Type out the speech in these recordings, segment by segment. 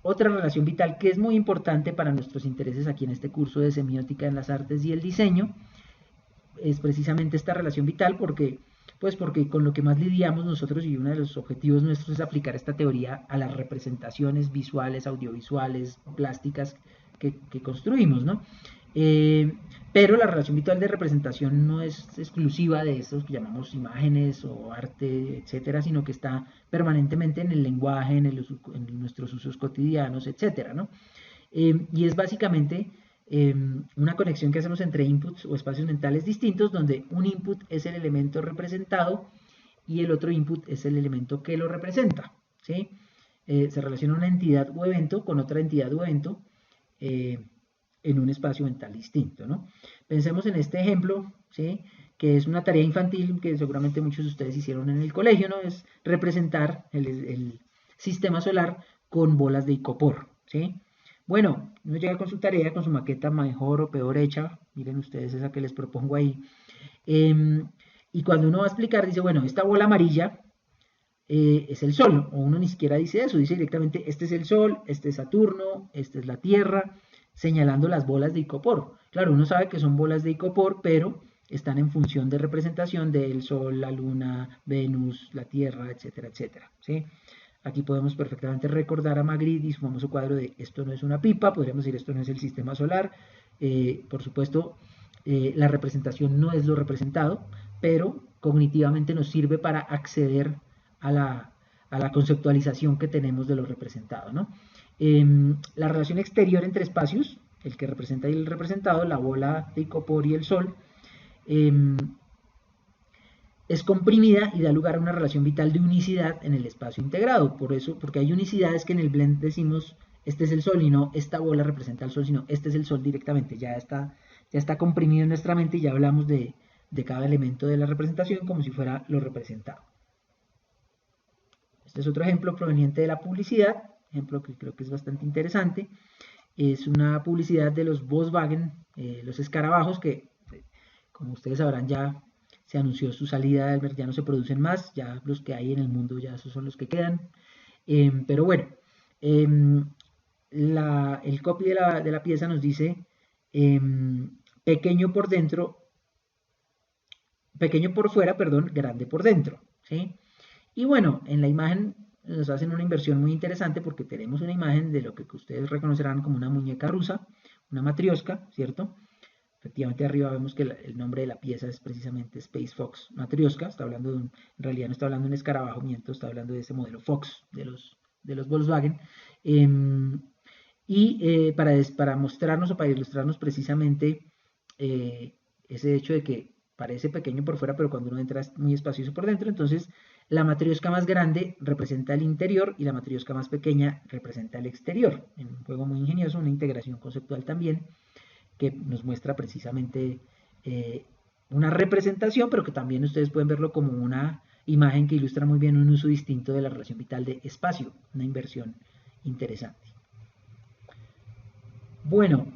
Otra relación vital que es muy importante para nuestros intereses aquí en este curso de semiótica en las artes y el diseño es precisamente esta relación vital porque con lo que más lidiamos nosotros y uno de los objetivos nuestros es aplicar esta teoría a las representaciones visuales, audiovisuales, plásticas que construimos, ¿no? Eh, pero la relación vital de representación no es exclusiva de estos que llamamos imágenes o arte, etcétera, sino que está permanentemente en el lenguaje, en nuestros usos cotidianos, etcétera, ¿no? Y es básicamente una conexión que hacemos entre inputs o espacios mentales distintos, donde un input es el elemento representado y el otro input es el elemento que lo representa, ¿sí? Se relaciona una entidad o evento con otra entidad o evento eh, en un espacio mental distinto, ¿no? Pensemos en este ejemplo, ¿sí? Que es una tarea infantil que seguramente muchos de ustedes hicieron en el colegio, ¿no? Es representar el sistema solar con bolas de icopor, ¿sí? Bueno, uno llega con su tarea, con su maqueta mejor o peor hecha, miren ustedes esa que les propongo ahí, eh, y cuando uno va a explicar, dice, bueno, esta bola amarilla es el Sol, o uno ni siquiera dice eso, dice directamente, este es el Sol, este es Saturno, esta es la Tierra, señalando las bolas de icopor. Claro, uno sabe que son bolas de icopor, pero están en función de representación del Sol, la Luna, Venus, la Tierra, etcétera, etcétera, ¿sí? Aquí podemos perfectamente recordar a Magritte y su famoso cuadro de esto no es una pipa, podríamos decir esto no es el sistema solar. Por supuesto, la representación no es lo representado, pero cognitivamente nos sirve para acceder a la conceptualización que tenemos de lo representado, ¿no? La relación exterior entre espacios, el que representa y el representado, la bola de icopor y el sol, eh, es comprimida y da lugar a una relación vital de unicidad en el espacio integrado. Por eso, porque hay unicidades que en el blend decimos este es el sol y no esta bola representa el sol, sino este es el sol directamente. Ya está comprimido en nuestra mente y ya hablamos de cada elemento de la representación como si fuera lo representado. Este es otro ejemplo proveniente de la publicidad, ejemplo que creo que es bastante interesante. Es una publicidad de los Volkswagen, los escarabajos, que como ustedes sabrán ya se anunció su salida, ya no se producen más, ya los que hay en el mundo ya esos son los que quedan. Pero bueno, eh, el copy de la pieza nos dice eh, pequeño por dentro, pequeño por fuera, perdón, grande por dentro, ¿sí? Y bueno, en la imagen nos hacen una inversión muy interesante porque tenemos una imagen de lo que ustedes reconocerán como una muñeca rusa, una matrioska, ¿cierto? Efectivamente arriba vemos que el nombre de la pieza es precisamente Space Fox Matrioska, está hablando en realidad no está hablando de un escarabajo, miento, está hablando de ese modelo Fox de los Volkswagen. Para mostrarnos o para ilustrarnos precisamente ese hecho de que parece pequeño por fuera, pero cuando uno entra es muy espacioso por dentro, entonces la matriosca más grande representa el interior y la matriosca más pequeña representa el exterior. En un juego muy ingenioso, una integración conceptual también, que nos muestra precisamente una representación, pero que también ustedes pueden verlo como una imagen que ilustra muy bien un uso distinto de la relación vital de espacio, una inversión interesante. Bueno,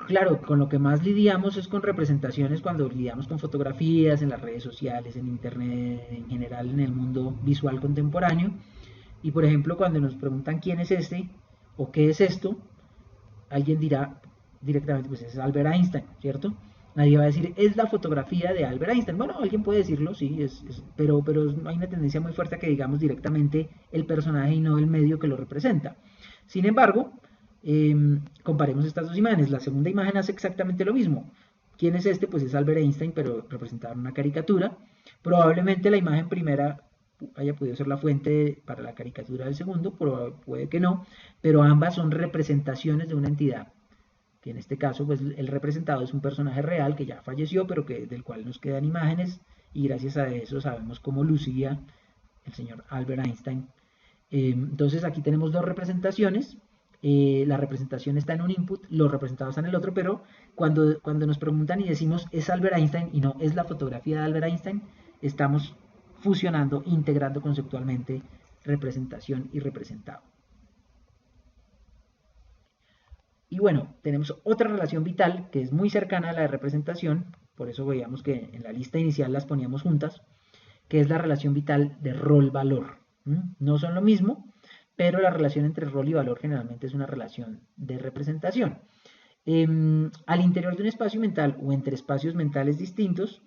claro, con lo que más lidiamos es con representaciones cuando lidiamos con fotografías en las redes sociales, en internet, en general en el mundo visual contemporáneo. Y por ejemplo, cuando nos preguntan quién es este o qué es esto, alguien dirá directamente, pues es Albert Einstein, ¿cierto? Nadie va a decir, es la fotografía de Albert Einstein. Bueno, alguien puede decirlo, sí, pero hay una tendencia muy fuerte a que digamos directamente el personaje y no el medio que lo representa. Sin embargo, comparemos estas dos imágenes. La segunda imagen hace exactamente lo mismo. ¿Quién es este? Pues es Albert Einstein, pero representado en una caricatura. Probablemente la imagen primera haya podido ser la fuente para la caricatura del segundo, pero puede que no, pero ambas son representaciones de una entidad, que en este caso pues el representado es un personaje real que ya falleció, pero del cual nos quedan imágenes y gracias a eso sabemos cómo lucía el señor Albert Einstein. Entonces aquí tenemos dos representaciones, la representación está en un input, los representados están en el otro, pero cuando nos preguntan y decimos es Albert Einstein y no es la fotografía de Albert Einstein, estamos fusionando, integrando conceptualmente representación y representado. Y bueno, tenemos otra relación vital que es muy cercana a la de representación, por eso veíamos que en la lista inicial las poníamos juntas, que es la relación vital de rol-valor. No son lo mismo, pero la relación entre rol y valor generalmente es una relación de representación. Al interior de un espacio mental o entre espacios mentales distintos,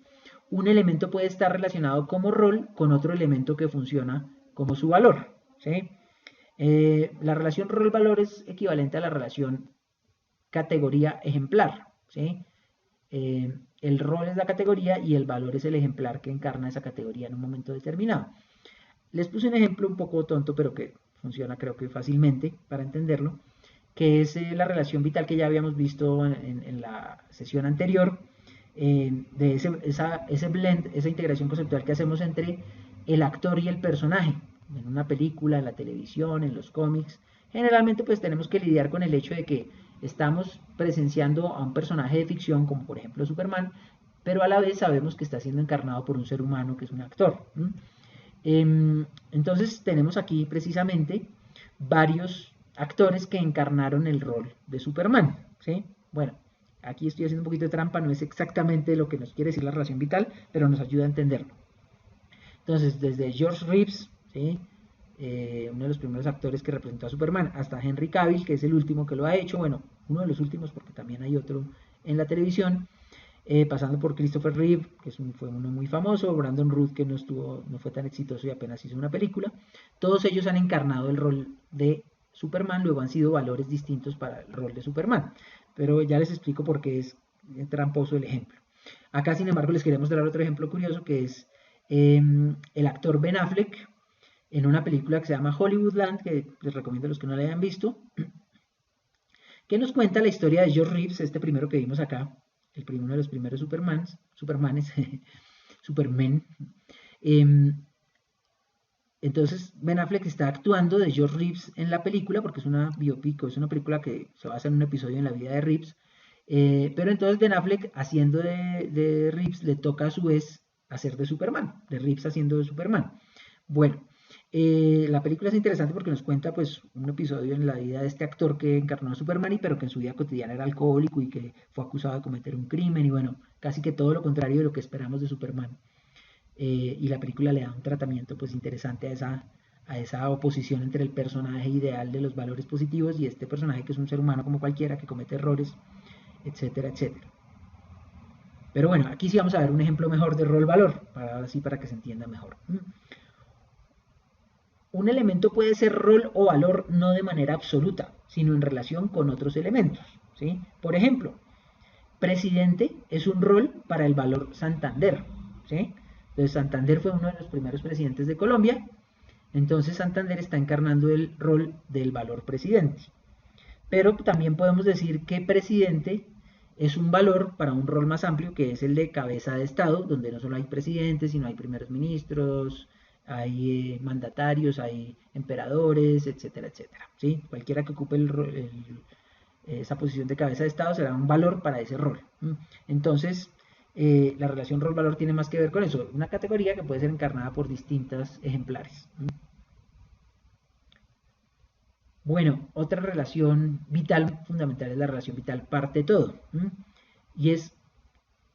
un elemento puede estar relacionado como rol con otro elemento que funciona como su valor, ¿sí? La relación rol-valor es equivalente a la relación categoría ejemplar, ¿sí? El rol es la categoría y el valor es el ejemplar que encarna esa categoría en un momento determinado. Les puse un ejemplo un poco tonto, pero que funciona creo que fácilmente para entenderlo, que es la relación vital que ya habíamos visto en la sesión anterior, de ese blend, esa integración conceptual que hacemos entre el actor y el personaje, en una película, en la televisión, en los cómics. Generalmente pues tenemos que lidiar con el hecho de que estamos presenciando a un personaje de ficción, como por ejemplo Superman, pero a la vez sabemos que está siendo encarnado por un ser humano que es un actor. Entonces tenemos aquí precisamente varios actores que encarnaron el rol de Superman, ¿sí? Bueno, aquí estoy haciendo un poquito de trampa, no es exactamente lo que nos quiere decir la relación vital, pero nos ayuda a entenderlo. Entonces, desde George Reeves, ¿sí? Uno de los primeros actores que representó a Superman, hasta Henry Cavill, que es el último que lo ha hecho, bueno, uno de los últimos porque también hay otro en la televisión, pasando por Christopher Reeve, que fue uno muy famoso, Brandon Routh, que no fue tan exitoso y apenas hizo una película. Todos ellos han encarnado el rol de Superman, luego han sido valores distintos para el rol de Superman. Pero ya les explico por qué es tramposo el ejemplo. Acá, sin embargo, les quería mostrar otro ejemplo curioso, que es el actor Ben Affleck, en una película que se llama Hollywoodland, que les recomiendo a los que no la hayan visto, que nos cuenta la historia de George Reeves, este primero que vimos acá, uno de los primeros Supermanes, Superman. Entonces Ben Affleck está actuando de George Reeves en la película, porque es una biopic, es una película que se basa en un episodio en la vida de Reeves, pero entonces Ben Affleck haciendo de Reeves le toca a su vez hacer de Superman, de Reeves haciendo de Superman. Bueno, la película es interesante porque nos cuenta pues un episodio en la vida de este actor que encarnó a Superman, pero que en su vida cotidiana era alcohólico y que fue acusado de cometer un crimen y bueno, casi que todo lo contrario de lo que esperamos de Superman. Y la película le da un tratamiento pues interesante a esa oposición entre el personaje ideal de los valores positivos y este personaje que es un ser humano como cualquiera que comete errores, etcétera, etcétera. Pero bueno, aquí sí vamos a ver un ejemplo mejor de rol-valor, para que se entienda mejor. Un elemento puede ser rol o valor no de manera absoluta, sino en relación con otros elementos, ¿sí? Por ejemplo, presidente es un rol para el valor Santander, ¿sí? Entonces Santander fue uno de los primeros presidentes de Colombia, entonces Santander está encarnando el rol del valor presidente. Pero también podemos decir que presidente es un valor para un rol más amplio, que es el de cabeza de Estado, donde no solo hay presidentes, sino hay primeros ministros, hay mandatarios, hay emperadores, etcétera, etcétera. ¿Sí? Cualquiera que ocupe esa posición de cabeza de Estado será un valor para ese rol. Entonces, la relación rol-valor tiene más que ver con eso, una categoría que puede ser encarnada por distintas ejemplares. Bueno, otra relación vital fundamental es la relación vital parte todo. Y es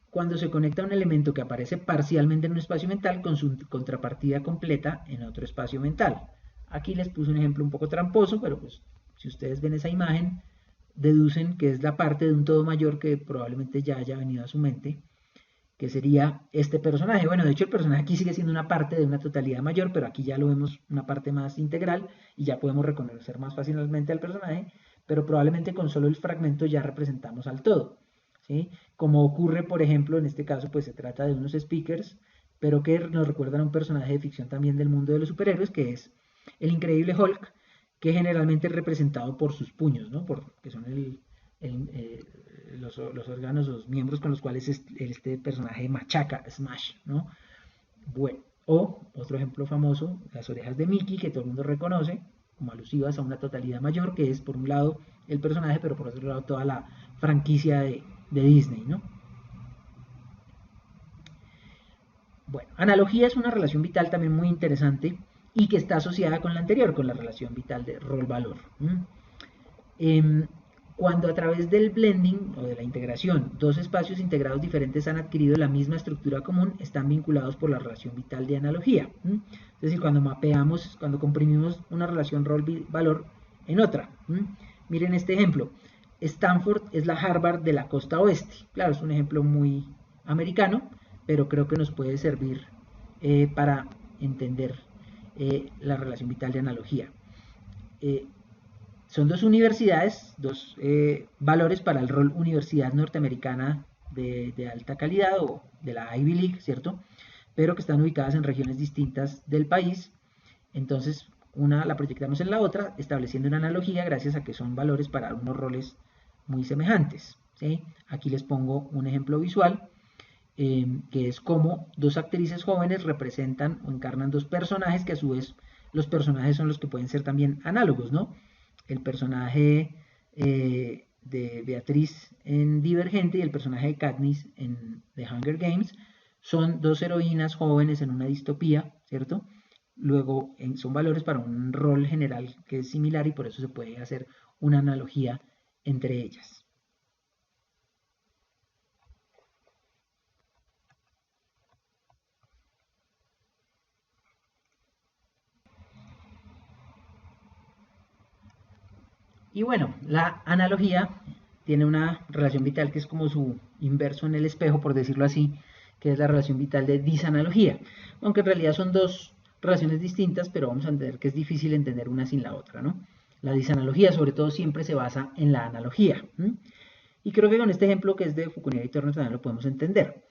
cuando se conecta un elemento que aparece parcialmente en un espacio mental con su contrapartida completa en otro espacio mental. Aquí les puse un ejemplo un poco tramposo, pero pues si ustedes ven esa imagen, deducen que es la parte de un todo mayor que probablemente ya haya venido a su mente, que sería este personaje. Bueno, de hecho el personaje aquí sigue siendo una parte de una totalidad mayor, pero aquí ya lo vemos una parte más integral y ya podemos reconocer más fácilmente al personaje, pero probablemente con solo el fragmento ya representamos al todo. ¿Sí? Como ocurre, por ejemplo, en este caso, pues se trata de unos speakers, pero que nos recuerdan a un personaje de ficción también del mundo de los superhéroes, que es el increíble Hulk, que generalmente es representado por sus puños, ¿no? Que son los órganos, los miembros con los cuales este personaje machaca, smash, ¿no? Bueno, o otro ejemplo famoso, las orejas de Mickey, que todo el mundo reconoce, como alusivas a una totalidad mayor, que es por un lado el personaje, pero por otro lado toda la franquicia de Disney, ¿no? Bueno, analogía es una relación vital también muy interesante y que está asociada con la anterior, con la relación vital de rol-valor. Cuando a través del blending o de la integración, dos espacios integrados diferentes han adquirido la misma estructura común, están vinculados por la relación vital de analogía. Es decir, cuando mapeamos, cuando comprimimos una relación rol-valor en otra. Miren este ejemplo. Stanford es la Harvard de la costa oeste. Claro, es un ejemplo muy americano, pero creo que nos puede servir para entender la relación vital de analogía. Son dos universidades, dos valores para el rol universidad norteamericana de alta calidad o de la Ivy League, ¿cierto? Pero que están ubicadas en regiones distintas del país. Entonces, una la proyectamos en la otra, estableciendo una analogía gracias a que son valores para unos roles muy semejantes, ¿sí? Aquí les pongo un ejemplo visual, que es cómo dos actrices jóvenes representan o encarnan dos personajes que a su vez los personajes son los que pueden ser también análogos, ¿no? El personaje de Beatriz en Divergente y el personaje de Katniss en The Hunger Games son dos heroínas jóvenes en una distopía, ¿cierto? Luego son valores para un rol general que es similar y por eso se puede hacer una analogía entre ellas. Y bueno, la analogía tiene una relación vital que es como su inverso en el espejo, por decirlo así, que es la relación vital de disanalogía. Aunque en realidad son dos relaciones distintas, pero vamos a entender que es difícil entender una sin la otra, ¿no? La disanalogía, sobre todo, siempre se basa en la analogía. Y creo que con este ejemplo que es de Fukunaga y Turner también lo podemos entender.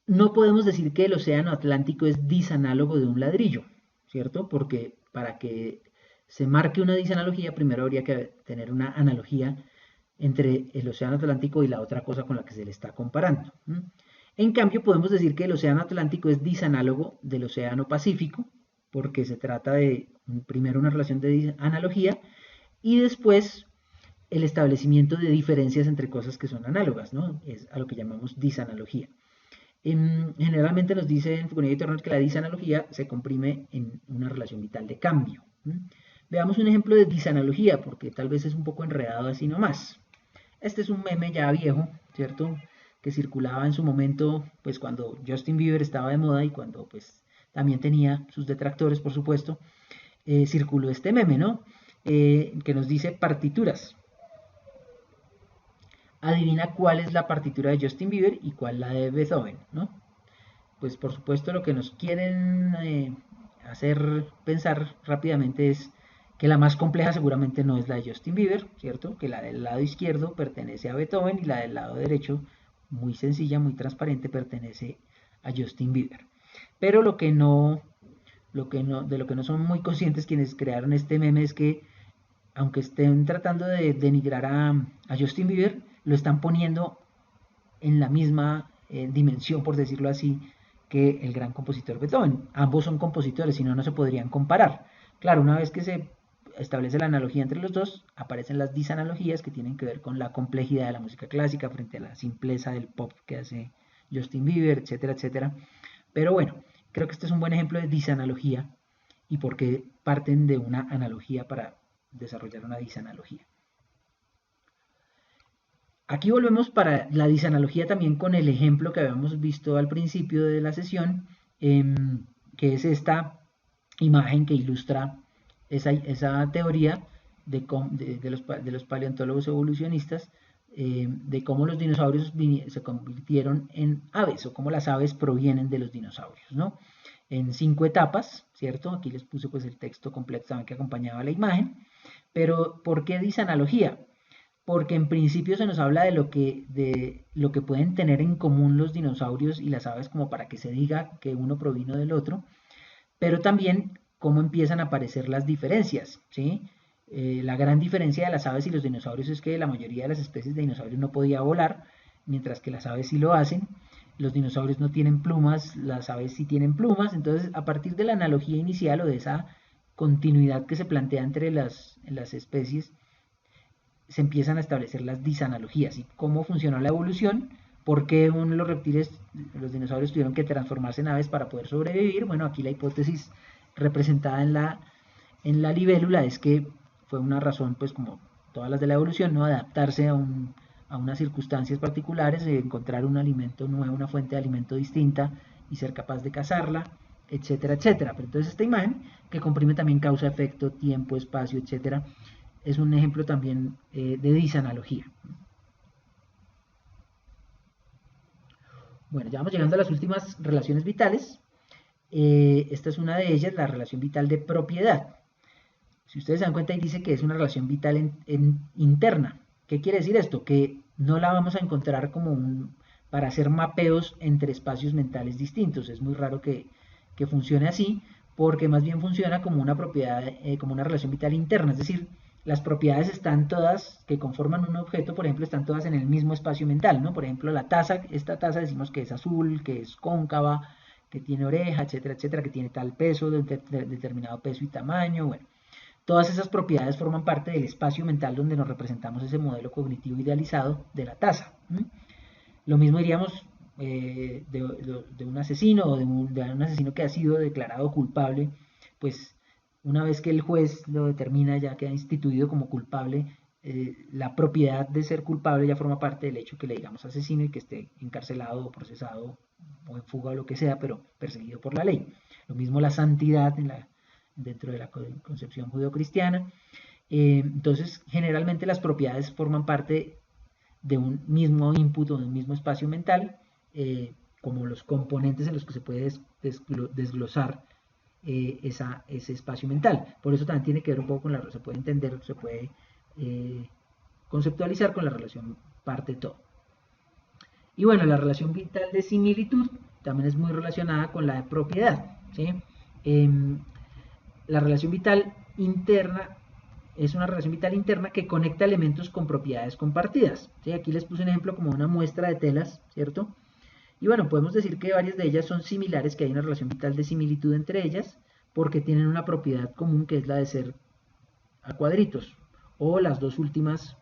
No podemos decir que el océano Atlántico es disanálogo de un ladrillo, ¿cierto? Porque para que se marque una disanalogía, primero habría que tener una analogía entre el océano Atlántico y la otra cosa con la que se le está comparando. En cambio, podemos decir que el océano Atlántico es disanálogo del océano Pacífico, porque se trata de primero una relación de analogía y después el establecimiento de diferencias entre cosas que son análogas, ¿no? Es a lo que llamamos disanalogía. Generalmente nos dicen Fukunaga y Turner que la disanalogía se comprime en una relación vital de cambio. Veamos un ejemplo de disanalogía, porque tal vez es un poco enredado así nomás. Este es un meme ya viejo, ¿cierto? Que circulaba en su momento, pues cuando Justin Bieber estaba de moda y cuando pues también tenía sus detractores, por supuesto, circuló este meme, ¿no? Que nos dice partituras. Adivina cuál es la partitura de Justin Bieber y cuál la de Beethoven, ¿no? Pues por supuesto lo que nos quieren hacer pensar rápidamente es que la más compleja seguramente no es la de Justin Bieber, ¿cierto? Que la del lado izquierdo pertenece a Beethoven y la del lado derecho, muy sencilla, muy transparente, pertenece a Justin Bieber. Pero de lo que no son muy conscientes quienes crearon este meme es que aunque estén tratando de denigrar a Justin Bieber, lo están poniendo en la misma dimensión, por decirlo así, que el gran compositor Beethoven. Ambos son compositores, si no, no se podrían comparar. Claro, una vez que se establece la analogía entre los dos, aparecen las disanalogías que tienen que ver con la complejidad de la música clásica frente a la simpleza del pop que hace Justin Bieber, etcétera, etcétera. Pero bueno, creo que este es un buen ejemplo de disanalogía y por qué parten de una analogía para desarrollar una disanalogía. Aquí volvemos para la disanalogía también con el ejemplo que habíamos visto al principio de la sesión, que es esta imagen que ilustra esa teoría de los paleontólogos evolucionistas, de cómo los dinosaurios se convirtieron en aves o cómo las aves provienen de los dinosaurios, ¿no? En 5 etapas, ¿cierto? Aquí les puse pues el texto completo también que acompañaba la imagen. Pero, ¿por qué disanalogía? Porque en principio se nos habla de lo que pueden tener en común los dinosaurios y las aves como para que se diga que uno provino del otro, pero también cómo empiezan a aparecer las diferencias, ¿sí? La gran diferencia de las aves y los dinosaurios es que la mayoría de las especies de dinosaurios no podía volar, mientras que las aves sí lo hacen. Los dinosaurios no tienen plumas, las aves sí tienen plumas. Entonces, a partir de la analogía inicial o de esa continuidad que se plantea entre las especies, se empiezan a establecer las disanalogías y cómo funcionó la evolución, por qué los reptiles, los dinosaurios tuvieron que transformarse en aves para poder sobrevivir. Bueno, aquí la hipótesis representada en la libélula es que fue una razón pues como todas las de la evolución, ¿no? Adaptarse a unas circunstancias particulares, encontrar un alimento nuevo, una fuente de alimento distinta y ser capaz de cazarla, etcétera, etcétera. Pero entonces esta imagen, que comprime también causa, efecto, tiempo, espacio, etcétera, es un ejemplo también de disanalogía. Bueno, ya vamos llegando a las últimas relaciones vitales. Esta es una de ellas, la relación vital de propiedad. Si ustedes se dan cuenta, ahí dice que es una relación vital interna. ¿Qué quiere decir esto? Que no la vamos a encontrar para hacer mapeos entre espacios mentales distintos. Es muy raro que funcione así, porque más bien funciona como una propiedad, como una relación vital interna. Es decir, las propiedades están todas, que conforman un objeto, por ejemplo, están todas en el mismo espacio mental, ¿no? Por ejemplo, la taza, esta taza decimos que es azul, que es cóncava, que tiene oreja, etcétera, etcétera, que tiene tal peso, determinado peso y tamaño, bueno. Todas esas propiedades forman parte del espacio mental donde nos representamos ese modelo cognitivo idealizado de la taza. Lo mismo diríamos de un asesino o de un asesino que ha sido declarado culpable, pues una vez que el juez lo determina, ya queda instituido como culpable, la propiedad de ser culpable ya forma parte del hecho que le digamos asesino y que esté encarcelado o procesado o en fuga o lo que sea, pero perseguido por la ley. Lo mismo la santidad dentro de la concepción judeocristiana. Entonces, generalmente las propiedades forman parte de un mismo input o de un mismo espacio mental, como los componentes en los que se puede desglosar ese espacio mental. Por eso también tiene que ver un poco se puede entender, se puede conceptualizar con la relación parte-todo. Y bueno, la relación vital de similitud también es muy relacionada con la de propiedad, ¿sí? La relación vital interna es una relación vital interna que conecta elementos con propiedades compartidas, ¿sí? Aquí les puse un ejemplo como una muestra de telas, ¿cierto? Y bueno, podemos decir que varias de ellas son similares, que hay una relación vital de similitud entre ellas, porque tienen una propiedad común que es la de ser a cuadritos, o las dos últimas,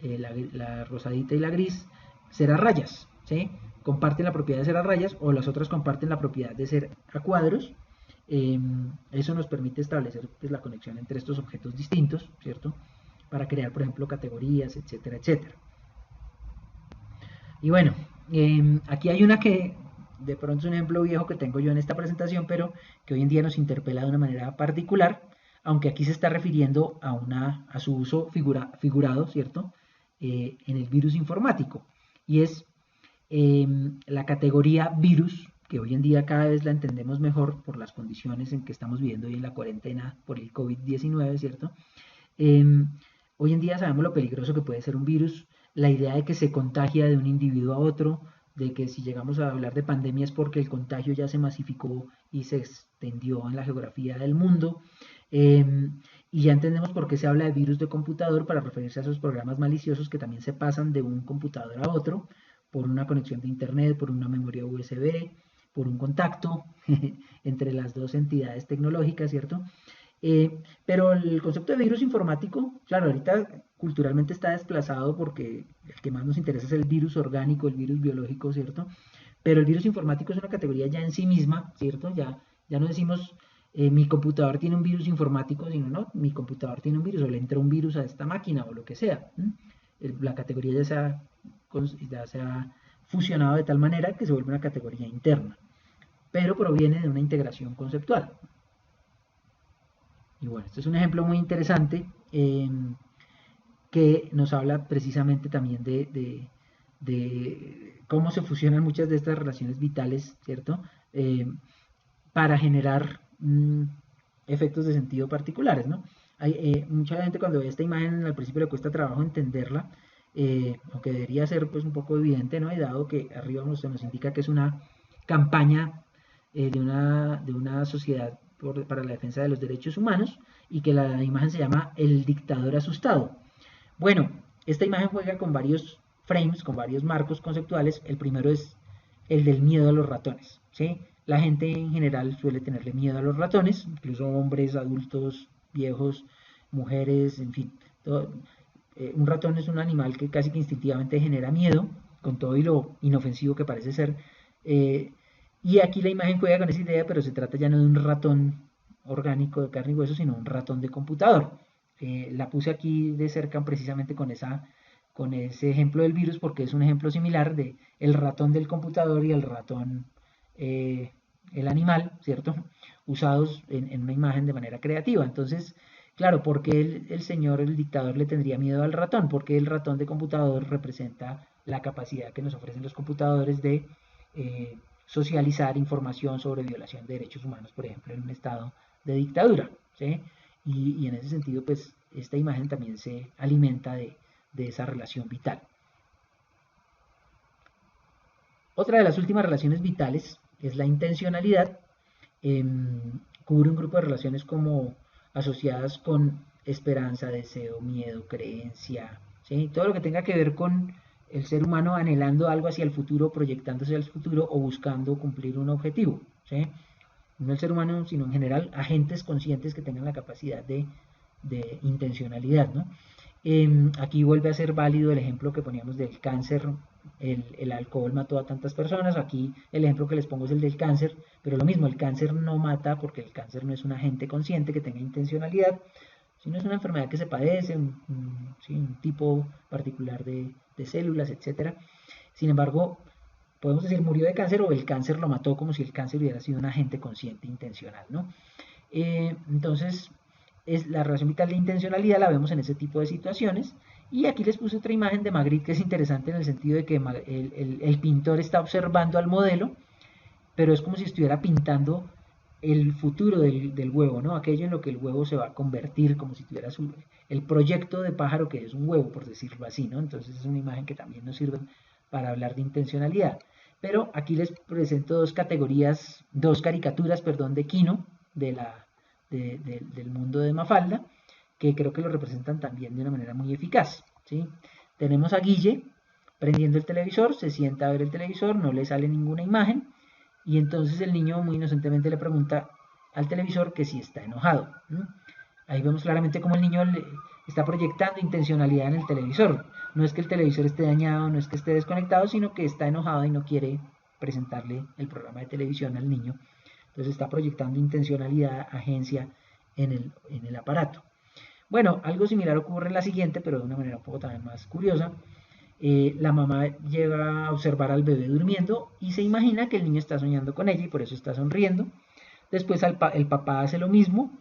la rosadita y la gris, ser a rayas, ¿sí? Comparten la propiedad de ser a rayas, o las otras comparten la propiedad de ser a cuadros. Eso nos permite establecer pues, la conexión entre estos objetos distintos, ¿cierto? Para crear, por ejemplo, categorías, etcétera, etcétera. Y bueno, aquí hay una que de pronto es un ejemplo viejo que tengo yo en esta presentación, pero que hoy en día nos interpela de una manera particular, aunque aquí se está refiriendo a su uso figurado, ¿cierto? En el virus informático. Y es la categoría virus, que hoy en día cada vez la entendemos mejor por las condiciones en que estamos viviendo hoy en la cuarentena por el COVID-19, ¿cierto? Hoy en día sabemos lo peligroso que puede ser un virus, la idea de que se contagia de un individuo a otro, de que si llegamos a hablar de pandemia es porque el contagio ya se masificó y se extendió en la geografía del mundo. Y ya entendemos por qué se habla de virus de computador para referirse a esos programas maliciosos que también se pasan de un computador a otro por una conexión de internet, por una memoria USB, por un contacto entre las dos entidades tecnológicas, ¿cierto? Pero el concepto de virus informático, claro, ahorita culturalmente está desplazado porque el que más nos interesa es el virus orgánico, el virus biológico, ¿cierto? Pero el virus informático es una categoría ya en sí misma, ¿cierto? Ya no decimos mi computador tiene un virus informático, sino no, mi computador tiene un virus o le entra un virus a esta máquina o lo que sea. La categoría ya se ha fusionado de tal manera que se vuelve una categoría interna, pero proviene de una integración conceptual. Y bueno, este es un ejemplo muy interesante que nos habla precisamente también de cómo se fusionan muchas de estas relaciones vitales, ¿cierto? Para generar efectos de sentido particulares, ¿no? Mucha gente cuando ve esta imagen al principio le cuesta trabajo entenderla, aunque debería ser pues un poco evidente, ¿no? Y dado que arriba se nos indica que es una campaña de una sociedad para la defensa de los derechos humanos y que la imagen se llama El dictador asustado. Bueno, esta imagen juega con varios frames, con varios marcos conceptuales. El primero es el del miedo a los ratones, ¿sí? La gente en general suele tenerle miedo a los ratones, incluso hombres, adultos, viejos, mujeres, en fin. Un ratón es un animal que casi que instintivamente genera miedo, con todo y lo inofensivo que parece ser. Y aquí la imagen juega con esa idea, pero se trata ya no de un ratón orgánico de carne y hueso, sino un ratón de computador. La puse aquí de cerca precisamente con ese ejemplo del virus porque es un ejemplo similar de el ratón del computador y el ratón, el animal, ¿cierto? Usados en una imagen de manera creativa. Entonces, claro, ¿por qué el señor, el dictador, le tendría miedo al ratón? Porque el ratón de computador representa la capacidad que nos ofrecen los computadores de socializar información sobre violación de derechos humanos, por ejemplo, en un estado de dictadura, ¿sí? Y en ese sentido, pues, esta imagen también se alimenta de esa relación vital. Otra de las últimas relaciones vitales es la intencionalidad. Cubre un grupo de relaciones como asociadas con esperanza, deseo, miedo, creencia, ¿sí? Todo lo que tenga que ver con el ser humano anhelando algo hacia el futuro, proyectándose al futuro o buscando cumplir un objetivo, ¿sí? No el ser humano, sino en general agentes conscientes que tengan la capacidad de intencionalidad, ¿no? Aquí vuelve a ser válido el ejemplo que poníamos del cáncer, el alcohol mató a tantas personas, aquí el ejemplo que les pongo es el del cáncer, pero lo mismo, el cáncer no mata porque el cáncer no es un agente consciente que tenga intencionalidad, sino es una enfermedad que se padece, sí, un tipo particular de células, etc. Sin embargo, podemos decir murió de cáncer o el cáncer lo mató como si el cáncer hubiera sido un agente consciente intencional, ¿no? Entonces, la relación vital de intencionalidad la vemos en ese tipo de situaciones. Y aquí les puse otra imagen de Magritte que es interesante en el sentido de que el pintor está observando al modelo, pero es como si estuviera pintando el futuro del huevo, ¿no? Aquello en lo que el huevo se va a convertir, como si tuviera el proyecto de pájaro que es un huevo, por decirlo así, ¿no? Entonces es una imagen que también nos sirve para hablar de intencionalidad. Pero aquí les presento dos caricaturas, perdón, de Quino, del mundo de Mafalda, que creo que lo representan también de una manera muy eficaz, ¿sí? Tenemos a Guille prendiendo el televisor, se sienta a ver el televisor, no le sale ninguna imagen, y entonces el niño muy inocentemente le pregunta al televisor que si está enojado, ¿no? Ahí vemos claramente cómo el niño está proyectando intencionalidad en el televisor. No es que el televisor esté dañado, no es que esté desconectado, sino que está enojado y no quiere presentarle el programa de televisión al niño. Entonces está proyectando intencionalidad, agencia en el aparato. Bueno, algo similar ocurre en la siguiente, pero de una manera un poco también más curiosa. La mamá llega a observar al bebé durmiendo y se imagina que el niño está soñando con ella y por eso está sonriendo. Después el papá hace lo mismo,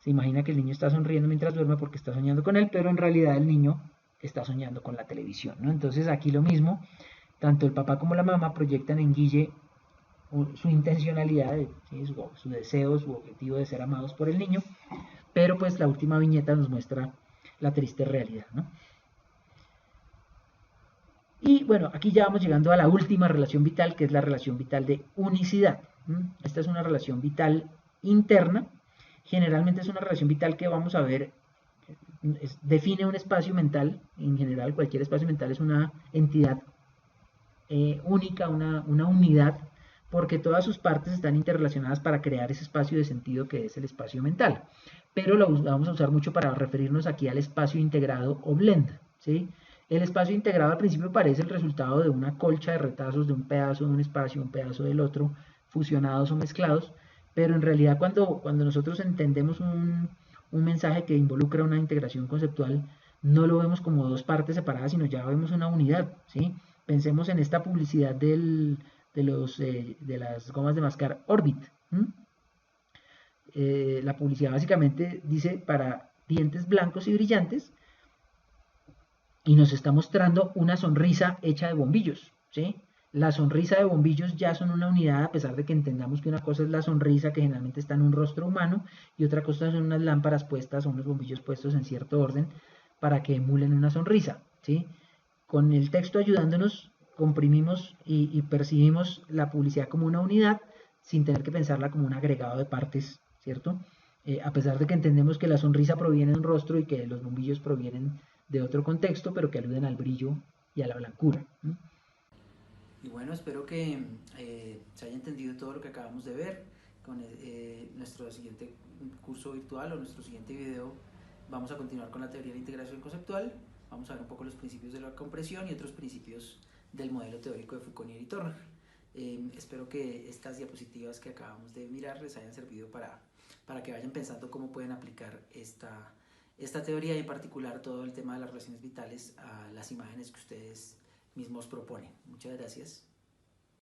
se imagina que el niño está sonriendo mientras duerme porque está soñando con él, pero en realidad el niño está soñando con la televisión, ¿no? Entonces aquí lo mismo, tanto el papá como la mamá proyectan en Guille su intencionalidad, ¿sí? su deseo, su objetivo de ser amados por el niño, pero pues la última viñeta nos muestra la triste realidad, ¿no? Y bueno, aquí ya vamos llegando a la última relación vital, que es la relación vital de unicidad. Esta es una relación vital interna. Generalmente es una relación vital que vamos a ver, define un espacio mental. En general, cualquier espacio mental es una entidad única, una unidad, porque todas sus partes están interrelacionadas para crear ese espacio de sentido que es el espacio mental. Pero lo vamos a usar mucho para referirnos aquí al espacio integrado o blend, ¿sí? El espacio integrado al principio parece el resultado de una colcha de retazos de un pedazo de un espacio, un pedazo del otro, fusionados o mezclados, pero en realidad cuando nosotros entendemos un mensaje que involucra una integración conceptual, no lo vemos como dos partes separadas, sino ya vemos una unidad, ¿sí? Pensemos en esta publicidad de las gomas de mascar Orbit. La publicidad básicamente dice para dientes blancos y brillantes y nos está mostrando una sonrisa hecha de bombillos, ¿sí? La sonrisa de bombillos ya son una unidad, a pesar de que entendamos que una cosa es la sonrisa que generalmente está en un rostro humano y otra cosa son unas lámparas puestas o unos bombillos puestos en cierto orden para que emulen una sonrisa, ¿sí? Con el texto ayudándonos, comprimimos y percibimos la publicidad como una unidad sin tener que pensarla como un agregado de partes, ¿cierto? A pesar de que entendemos que la sonrisa proviene de un rostro y que los bombillos provienen de otro contexto, pero que aluden al brillo y a la blancura. Y bueno, espero que se haya entendido todo lo que acabamos de ver. Con nuestro siguiente curso virtual o nuestro siguiente video vamos a continuar con la teoría de la integración conceptual. Vamos a ver un poco los principios de la compresión y otros principios del modelo teórico de Foucault y Turner. Espero que estas diapositivas que acabamos de mirar les hayan servido para que vayan pensando cómo pueden aplicar esta teoría y en particular todo el tema de las relaciones vitales a las imágenes que ustedes mismos proponen. Muchas gracias.